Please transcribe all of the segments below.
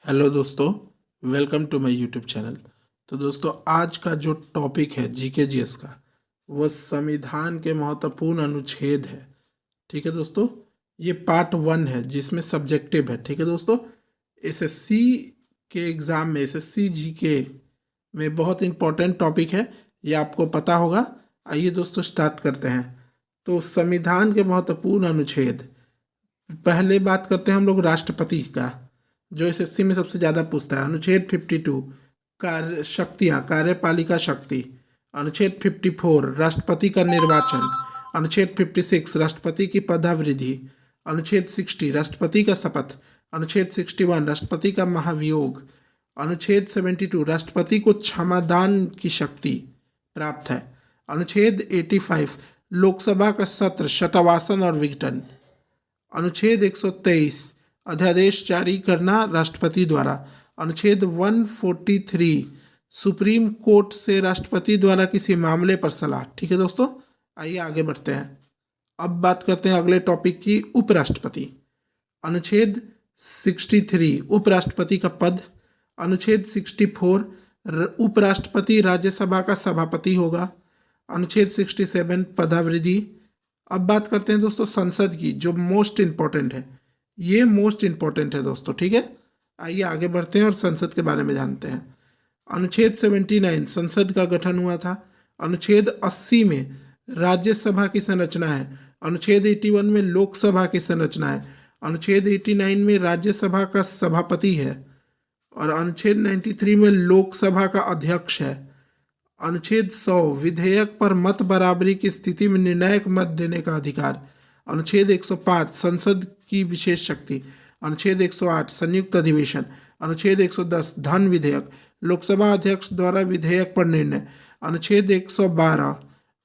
Hello दोस्तों, welcome to my YouTube channel. तो दोस्तों, आज का जो टॉपिक है जीके जीएस का, वह संविधान के महत्वपूर्ण अनुच्छेद है। ठीक है दोस्तों, ये पार्ट 1 है जिसमें सब्जेक्टिव है। ठीक है दोस्तों, एसएससी के एग्ज़ाम में एसएससी जीके में बहुत इंपॉर्टेंट टॉपिक है, ये आपको पता होगा। आइए दोस्तों स्टार्ट करते हैं। तो संविधान के महत्वपूर्ण अनुच्छेद, पहले बात करते हैं हम लोग राष्ट्रपति का, जो एसएससी में सबसे ज़्यादा पूछता है। अनुच्छेद 52 कार्य शक्तियाँ, कार्यपालिका शक्ति। अनुच्छेद 54 राष्ट्रपति का निर्वाचन। अनुच्छेद 56 राष्ट्रपति की पदावृद्धि। अनुच्छेद 60 राष्ट्रपति का शपथ। अनुच्छेद 61 राष्ट्रपति का महाभियोग। अनुच्छेद 72 राष्ट्रपति को क्षमादान की शक्ति प्राप्त है। अनुच्छेद 85 लोकसभा का सत्र, शतवासन और विघटन। अनुच्छेद 123 अध्यादेश जारी करना राष्ट्रपति द्वारा। अनुच्छेद 143 सुप्रीम कोर्ट से राष्ट्रपति द्वारा किसी मामले पर सलाह। ठीक है दोस्तों, आइए आगे बढ़ते हैं। अब बात करते हैं अगले टॉपिक की, उपराष्ट्रपति। अनुच्छेद 63 उपराष्ट्रपति का पद। अनुच्छेद 64 उपराष्ट्रपति राज्यसभा का सभापति होगा। अनुच्छेद 67 पदावृद्धि। अब बात करते हैं दोस्तों संसद की, जो मोस्ट इम्पॉर्टेंट है। ये मोस्ट इम्पॉर्टेंट है दोस्तों, ठीक है। आइए आगे बढ़ते हैं और संसद के बारे में जानते हैं। अनुच्छेद 79 संसद का गठन हुआ था। अनुच्छेद 80 में राज्यसभा की संरचना है। अनुच्छेद 81 में लोकसभा की संरचना है। अनुच्छेद 89 में राज्यसभा का सभापति है और अनुच्छेद 93 में लोकसभा का अध्यक्ष है। अनुच्छेद 100 विधेयक पर मत बराबरी की स्थिति में निर्णायक मत देने का अधिकार। अनुच्छेद 105 संसद की विशेष शक्ति। अनुच्छेद 108 संयुक्त अधिवेशन। अनुच्छेद 110 धन विधेयक, लोकसभा अध्यक्ष द्वारा विधेयक पर निर्णय। अनुच्छेद 112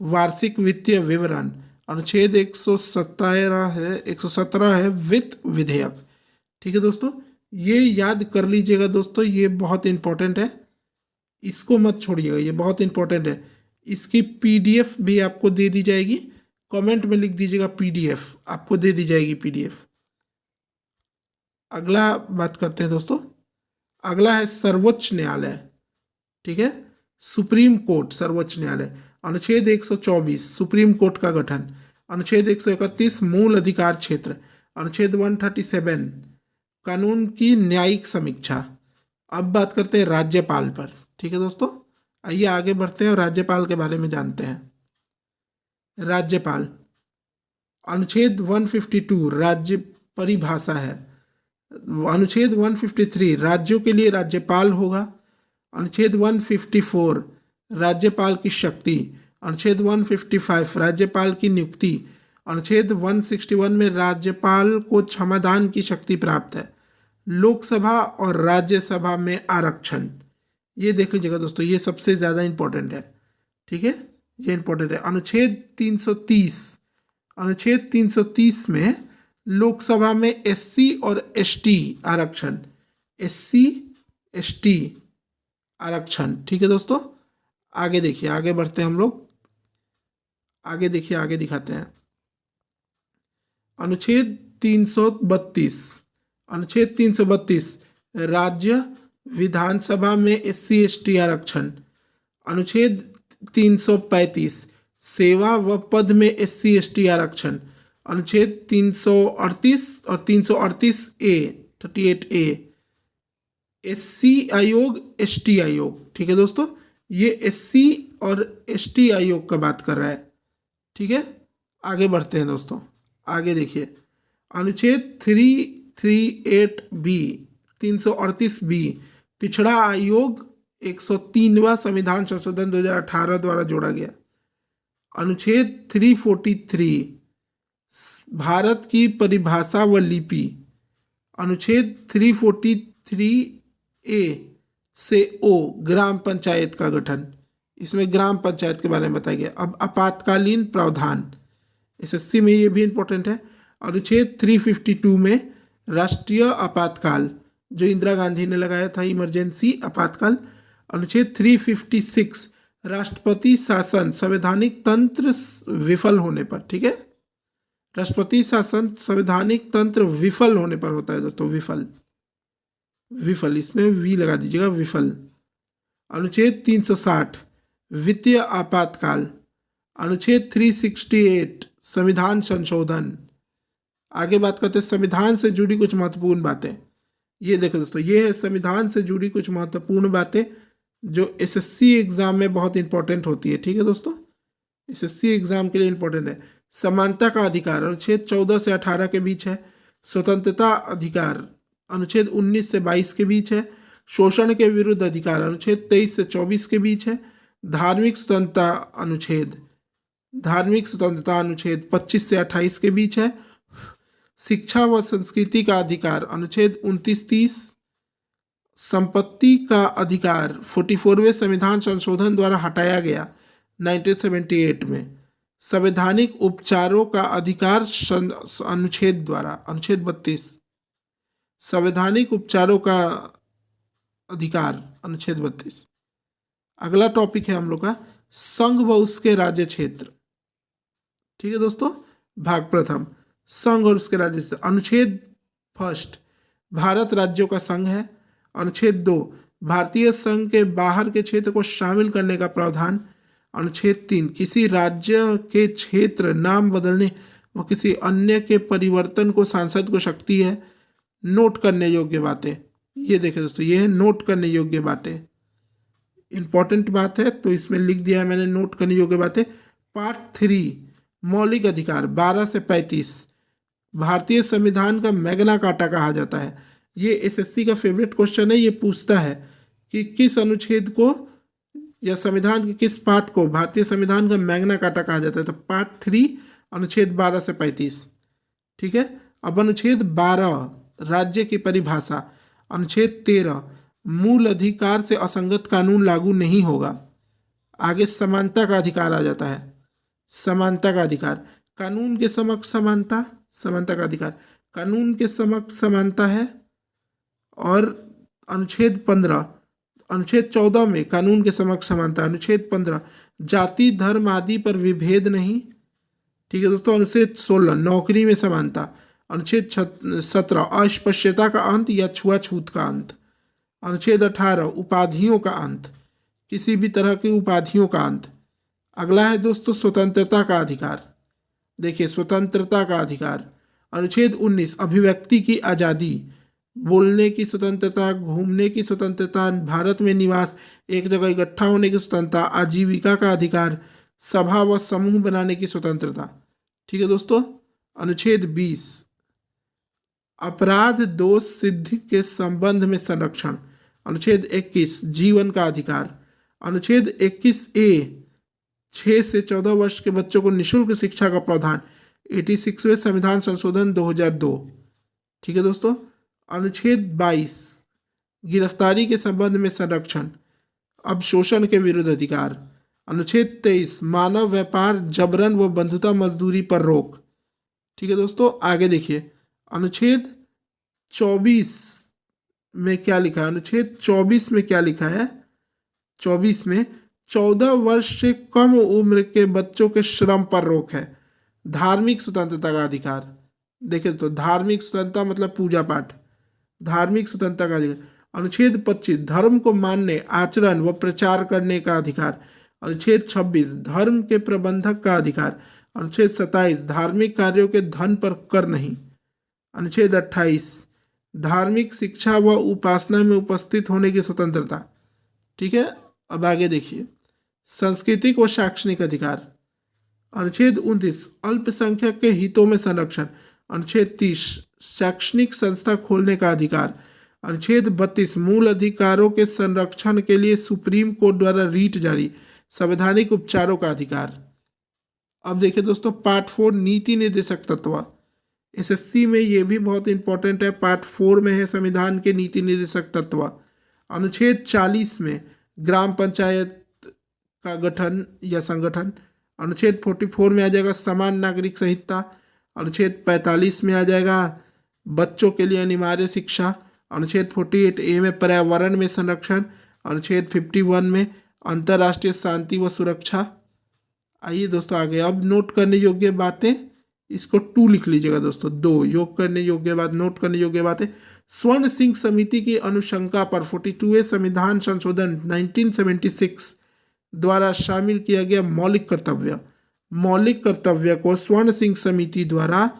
वार्षिक वित्तीय विवरण। अनुच्छेद 117 है वित्त विधेयक। ठीक है दोस्तों, ये याद कर लीजिएगा दोस्तों, ये बहुत इंपॉर्टेंट है, इसको मत छोड़िएगा, ये बहुत इंपॉर्टेंट है। इसकी पीडीएफ भी आपको दे दी जाएगी, कमेंट में लिख दीजिएगा पीडीएफ, आपको दे दी जाएगी पीडीएफ। अगला बात करते हैं दोस्तों, अगला है सर्वोच्च न्यायालय। ठीक है, सुप्रीम कोर्ट, सर्वोच्च न्यायालय। अनुच्छेद 124 सुप्रीम कोर्ट का गठन। अनुच्छेद 131 मूल अधिकार क्षेत्र। अनुच्छेद 137 कानून की न्यायिक समीक्षा। अब बात करते हैं राज्यपाल पर। ठीक है दोस्तों, आइए आगे बढ़ते हैं और राज्यपाल के बारे में जानते हैं। राज्यपाल, अनुच्छेद 152 राज्य परिभाषा है। अनुच्छेद 153 राज्यों के लिए राज्यपाल होगा। अनुच्छेद 154 राज्यपाल की शक्ति। अनुच्छेद 155 राज्यपाल की नियुक्ति। अनुच्छेद 161 में राज्यपाल को क्षमादान की शक्ति प्राप्त है। लोकसभा और राज्यसभा में आरक्षण, ये देख लीजिएगा दोस्तों, ये सबसे ज़्यादा इंपॉर्टेंट है। ठीक है, ये इंपॉर्टेंट है। अनुच्छेद 330 में लोकसभा में एससी और एसटी आरक्षण, एससी एसटी आरक्षण। ठीक है दोस्तों, आगे देखिए, आगे बढ़ते हैं हम लोग, आगे देखिए, आगे दिखाते हैं। अनुच्छेद 332 राज्य विधानसभा में एससी एसटी आरक्षण। अनुच्छेद 335 सेवा व पद में एससी एसटी आरक्षण। अनुच्छेद 338 और 38A एससी आयोग, एसटी आयोग। ठीक है दोस्तों, ये एससी और एसटी आयोग का बात कर रहा है। ठीक है, आगे बढ़ते हैं दोस्तों, आगे देखिए। अनुच्छेद 338B पिछड़ा आयोग 103वां संविधान संशोधन 2018 द्वारा जोड़ा गया। अनुच्छेद 343 भारत की परिभाषा व लिपि। अनुच्छेद 343A से O ग्राम पंचायत का गठन, इसमें ग्राम पंचायत के बारे में बताया गया। अब आपातकालीन प्रावधान, एसएससी में ये भी इंपॉर्टेंट है। अनुच्छेद 352 में राष्ट्रीय आपातकाल, जो इंदिरा गांधी ने लगाया था, इमरजेंसी आपातकाल। अनुच्छेद 356 राष्ट्रपति शासन संवैधानिक तंत्र विफल होने पर। ठीक है, राष्ट्रपति शासन संवैधानिक तंत्र विफल होने पर होता है दोस्तों, विफल। विफल, इसमें वी लगा दीजिएगा, विफल। अनुच्छेद 360 वित्तीय आपातकाल। अनुच्छेद 368 संविधान संशोधन। आगे बात करते हैं संविधान से जुड़ी कुछ महत्वपूर्ण बातें। ये देखो दोस्तों, ये है संविधान से जुड़ी कुछ महत्वपूर्ण बातें जो एसएससी एग्जाम में बहुत इंपॉर्टेंट होती है। ठीक है दोस्तों, एसएससी एग्जाम के लिए इंपॉर्टेंट है। समानता का अधिकार अनुच्छेद 14 से 18 के बीच है। स्वतंत्रता अधिकार अनुच्छेद 19 से 22 के बीच है। शोषण के विरुद्ध अधिकार अनुच्छेद 23 से 24 के बीच है। धार्मिक स्वतंत्रता अनुच्छेद 25 से 28 के बीच है। शिक्षा व संस्कृति का अधिकार अनुच्छेद 29-30। संपत्ति का अधिकार 44वें संविधान संशोधन द्वारा हटाया गया 1978 में। संवैधानिक उपचारों का अधिकार अनुच्छेद द्वारा अनुच्छेद 32। संवैधानिक उपचारों का अधिकार अनुच्छेद 32। अगला टॉपिक है हम लोग का संघ व उसके राज्य क्षेत्र। ठीक है दोस्तों, भाग प्रथम संघ और उसके राज्य क्षेत्र। अनुच्छेद 1 भारत राज्यों का संघ है। अनुच्छेद 2 भारतीय संघ के बाहर के क्षेत्र को शामिल करने का प्रावधान। अनुच्छेद 3 किसी राज्य के क्षेत्र नाम बदलने व किसी अन्य के परिवर्तन को सांसद को शक्ति है। नोट करने योग्य बातें, ये देखें दोस्तों, ये है नोट करने योग्य बातें, इंपॉर्टेंट बात है तो इसमें लिख दिया है मैंने नोट करने योग्य बातें। पार्ट 3 मौलिक अधिकार 12 से 35 भारतीय संविधान का मैग्ना कार्टा कहा जाता है। ये एसएससी का फेवरेट क्वेश्चन है। ये पूछता है कि किस अनुच्छेद को या संविधान के किस पार्ट को भारतीय संविधान का मैग्ना कार्टा कहा जाता है, तो पार्ट 3 अनुच्छेद 12 से 35। ठीक है, अब अनुच्छेद 12 राज्य की परिभाषा। अनुच्छेद 13 मूल अधिकार से असंगत कानून लागू नहीं होगा। आगे समानता का अधिकार आ जाता है। समानता का अधिकार कानून के समक्ष समानता, समानता का अधिकार कानून के समक्ष समानता है। और अनुच्छेद 15 अनुच्छेद 14 में कानून के समक्ष समानता। अनुच्छेद 15 जाति धर्म आदि पर विभेद नहीं। ठीक है दोस्तों, अनुच्छेद 16 नौकरी में समानता। अनुच्छेद 17 अस्पृश्यता का अंत या छुआछूत का अंत। अनुच्छेद 18 उपाधियों का अंत, किसी भी तरह की उपाधियों का अंत। अगला है दोस्तों स्वतंत्रता का अधिकार। देखिए स्वतंत्रता का अधिकार अनुच्छेद 19 अभिव्यक्ति की आज़ादी, बोलने की स्वतंत्रता, घूमने की स्वतंत्रता, भारत में निवास, एक जगह इकट्ठा होने की स्वतंत्रता, आजीविका का अधिकार, सभा व समूह बनाने की स्वतंत्रता। ठीक है दोस्तों, अनुच्छेद 20 अपराध दोष सिद्धि के संबंध में संरक्षण। अनुच्छेद 21 जीवन का अधिकार। अनुच्छेद 21A 6 से 14 वर्ष के बच्चों को निःशुल्क शिक्षा का प्रावधान 86वें संविधान संशोधन 2002। ठीक है दोस्तों, अनुच्छेद 22 गिरफ्तारी के संबंध में संरक्षण, अब शोषण के विरुद्ध अधिकार। अनुच्छेद 23 मानव व्यापार जबरन व बंधुता मजदूरी पर रोक। ठीक है दोस्तों, आगे देखिए अनुच्छेद 24 में क्या लिखा है। अनुच्छेद 24 में क्या लिखा है, 24 में 14 वर्ष से कम उम्र के बच्चों के श्रम पर रोक है। धार्मिक स्वतंत्रता का अधिकार, देखिए तो धार्मिक स्वतंत्रता मतलब पूजा पाठ, धार्मिक स्वतंत्रता का अधिकार। अनुच्छेद 25 धर्म को मानने, आचरण व प्रचार करने का अधिकार। अनुच्छेद 26 धर्म के प्रबंधक का अधिकार। अनुच्छेद 27 धार्मिक कार्यों के धन पर कर नहीं। अनुच्छेद 28 धार्मिक शिक्षा व उपासना में उपस्थित होने की स्वतंत्रता। ठीक है, अब आगे देखिए सांस्कृतिक व शैक्षणिक अधिकार। अनुच्छेद 29 अल्पसंख्यक के हितों में संरक्षण। अनुच्छेद 30 शैक्षणिक संस्था खोलने का अधिकार। अनुच्छेद 32 मूल अधिकारों के संरक्षण के लिए सुप्रीम कोर्ट द्वारा रीट जारी। संवैधानिक उपचारों का अधिकार। अब देखिए दोस्तों पार्ट 4 नीति निर्देशक तत्व। एसएससी में ये भी बहुत इंपॉर्टेंट है, पार्ट 4 में है संविधान के नीति निर्देशक तत्व। अनुच्छेद 40 में ग्राम पंचायत का गठन या संगठन। अनुच्छेद 44 में आ जाएगा समान नागरिक संहिता। अनुच्छेद 45 में आ जाएगा बच्चों के लिए अनिवार्य शिक्षा। अनुच्छेद 48A में पर्यावरण में संरक्षण। अनुच्छेद 51 में अंतर्राष्ट्रीय शांति व सुरक्षा। आइए दोस्तों आगे अब नोट करने योग्य बातें इसको 2 लिख लीजिएगा दोस्तों। 2 योग करने योग्य बात, नोट करने योग्य बात है। स्वर्ण सिंह समिति की अनुशंसा पर 42वें संविधान संशोधन 1976 द्वारा शामिल किया गया मौलिक कर्तव्य को स्वर्ण सिंह समिति द्वारा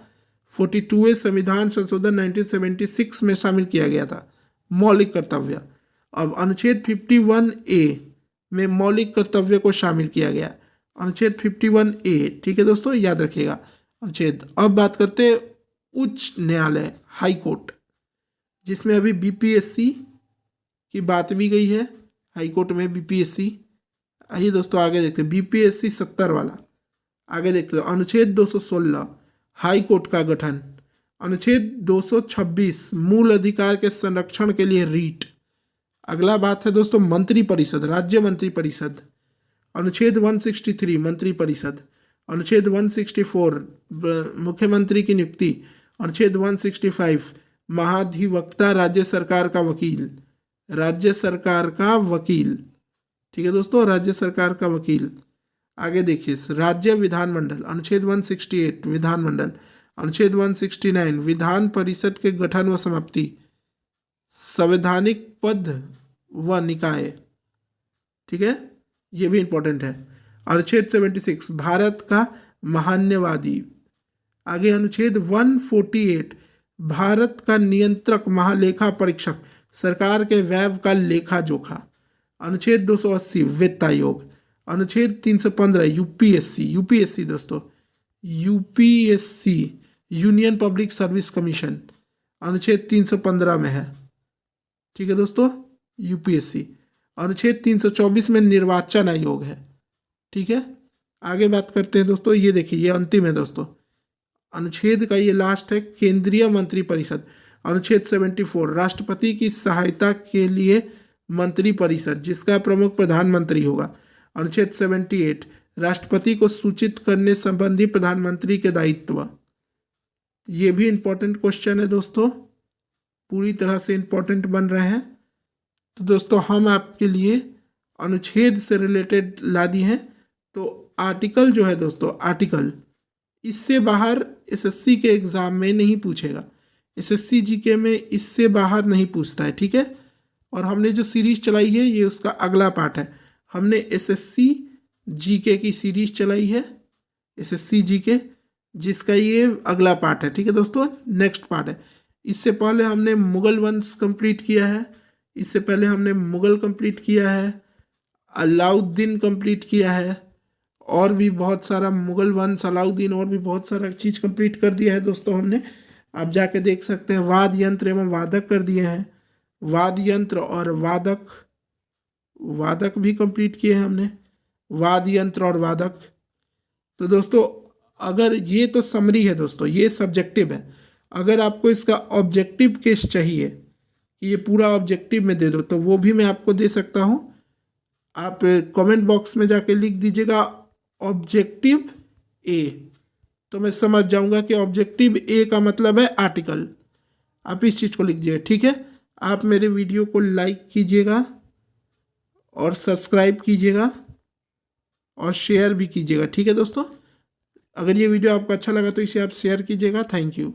42वें संविधान संशोधन 1976 में शामिल किया गया था मौलिक कर्तव्य। अब अनुच्छेद 51A में मौलिक कर्तव्य को शामिल किया गया, अनुच्छेद 51A, ठीक है दोस्तों, याद रखिएगा अनुच्छेद। अब बात करते हैं उच्च न्यायालय, हाई कोर्ट, जिसमें अभी बीपीएससी की बात भी गई है। हाई कोर्ट में बीपीएससी, आइए दोस्तों आगे देखते हैं। बीपीएससी 70 वाला आगे देखते हैं। अनुच्छेद 216 हाई कोर्ट का गठन, अनुच्छेद 226 मूल अधिकार के संरक्षण के लिए रीट। अगला बात है दोस्तों मंत्रिपरिषद, राज्य मंत्रिपरिषद, अनुच्छेद 163 मंत्रिपरिषद, अनुच्छेद 164 मुख्यमंत्री की नियुक्ति, अनुच्छेद 165 महाधिवक्ता राज्य सरकार का वकील, ठीक है दोस्तों, राज्य सरकार का वकील। आगे देखिए राज्य विधानमंडल, अनुच्छेद 168 विधानमंडल, अनुच्छेद 169 विधान परिषद के गठन व समाप्ति, संवैधानिक पद व निकाय, ठीक है, ये भी इंपॉर्टेंट है। अनुच्छेद 76 भारत का महान्यवादी। आगे अनुच्छेद 148 भारत का नियंत्रक महालेखा परीक्षक, सरकार के व्यय का लेखा जोखा। अनुच्छेद 280 वित्त आयोग। अनुच्छेद 315 यूपीएससी दोस्तों, UPSC union public service commission, अनुच्छेद 315 में है, ठीक है दोस्तों, यूपीएससी। अनुच्छेद 324 में निर्वाचन आयोग है, ठीक है। आगे बात करते हैं दोस्तों, ये देखिए ये अंतिम है दोस्तों, अनुच्छेद का ये लास्ट है, केंद्रीय मंत्रिपरिषद। अनुच्छेद 74 राष्ट्रपति की सहायता के लिए मंत्रिपरिषद, जिसका प्रमुख प्रधानमंत्री होगा। अनुच्छेद 78 राष्ट्रपति को सूचित करने संबंधी प्रधानमंत्री के दायित्व। ये भी इंपॉर्टेंट क्वेश्चन है दोस्तों, पूरी तरह से इंपॉर्टेंट बन रहे हैं। तो दोस्तों हम आपके लिए अनुच्छेद से रिलेटेड ला दिए हैं। तो आर्टिकल जो है दोस्तों, आर्टिकल इससे बाहर एसएससी के एग्ज़ाम में नहीं पूछेगा, एसएससी जीके में इससे बाहर नहीं पूछता है, ठीक है। और हमने जो सीरीज़ चलाई है ये उसका अगला पार्ट है। हमने एसएससी जीके की सीरीज़ चलाई है, एसएससी जीके, जिसका ये अगला पार्ट है, ठीक है दोस्तों, नेक्स्ट पार्ट है। इससे पहले हमने मुगल वंश कंप्लीट किया है, इससे पहले हमने मुगल कंप्लीट किया है, अलाउद्दीन कंप्लीट किया है, और भी बहुत सारा मुगल वंश, अलाउद्दीन, और भी बहुत सारा चीज़ कंप्लीट कर दिया है दोस्तों हमने। आप जाके देख सकते हैं। वाद यंत्र एवं वादक कर दिए हैं, वाद यंत्र और वादक भी कंप्लीट किए हैं हमने, वाद यंत्र और वादक। तो दोस्तों अगर ये तो समरी है दोस्तों, ये सब्जेक्टिव है। अगर आपको इसका ऑब्जेक्टिव केस चाहिए कि ये पूरा ऑब्जेक्टिव में दे दो, तो वो भी मैं आपको दे सकता हूँ। आप कमेंट बॉक्स में जाके लिख दीजिएगा ऑब्जेक्टिव ए, तो मैं समझ जाऊंगा कि ऑब्जेक्टिव ए का मतलब है आर्टिकल। आप इस चीज़ को लिख दीजिएगा, ठीक है। आप मेरे वीडियो को लाइक कीजिएगा और सब्सक्राइब कीजिएगा और शेयर भी कीजिएगा, ठीक है दोस्तों। अगर ये वीडियो आपको अच्छा लगा तो इसे आप शेयर कीजिएगा। Thank you.